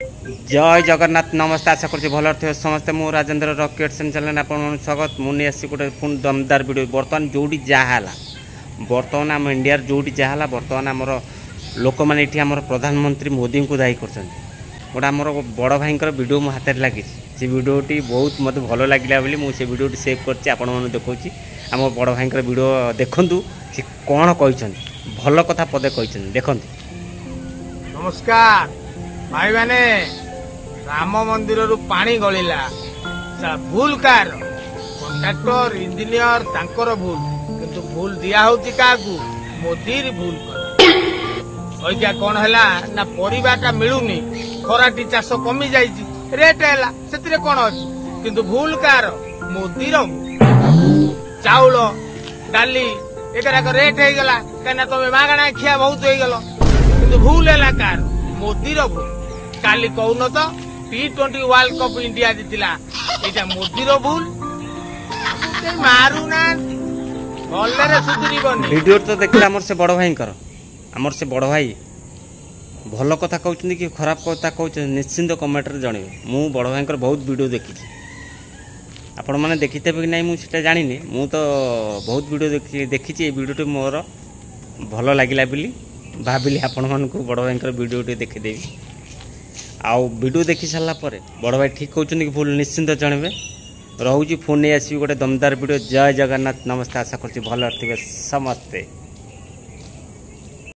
जय जगन्नाथ नमस्ते आशा कर भल थे समस्ते मु राजेन्द्र रॉकेट चैनल आप स्वागत मुझे आसी गोटे पुणी दमदार वीडियो बर्तमान जोटी जहाँ बर्तमान आम इंडिया जोटी जहाँ बर्तमान आमर लोक मैंने ये आम प्रधानमंत्री मोदी को दायी कर गोटे आमर बड़ भाई वीडियो मो हाथ लगी से वीडियोटी बहुत मत भल लगे बोली मुझे वीडियो सेव कर देखा आम बड़ भाई वीडियो देखु सी कौन कही भल कथा पदे कही देखु। नमस्कार भाई मैंने राम मंदिर रु पानी गलिला भूल कार कॉन्ट्रैक्टर इंजीनियर तांकर भूल किंतु भूल दिया होती काकू मोदी भूल कर कौन है ना परिवारटा मिलूनी खराटी चाष कमी जाइए रेट है से कौन अच्छी किंतु भूल कार मोदी चाउल डाली एक रेट हो गला कहीं तुम्हें मागणा खिया बहुत हो गल किंतु भूल है कार मोदी भूल काली कहून तो T20 वर्ल्ड कप इंडिया जीतिला एटा मोदी भूल मारू ना भलरे सुधरी बनी वीडियो तो देखला हमर से बड़ भाई हमर से बड़ भाई भल कथा कहउछन कि खराब कथा कहउछन निश्चिंत कमेंट रे जणिबे मु बड़ भाई बहुत वीडियो देखी आपण माने देखिते कि नहीं मु सेटा जानिनी मु तो बहुत वीडियो देखी ए वीडियो मोर भल लागिला बोली भाबिली आपण मन को बड़ भाई वीडियो देखी देवी आउ वीडियो देखी सारा पर बड़ भाई ठीक कहते कि भूल निश्चिंत जनबे रोची फोन नहीं आसबि गोटे दमदार वीडियो। जय जगन्नाथ नमस्ते आशा कर भल थे समस्ते।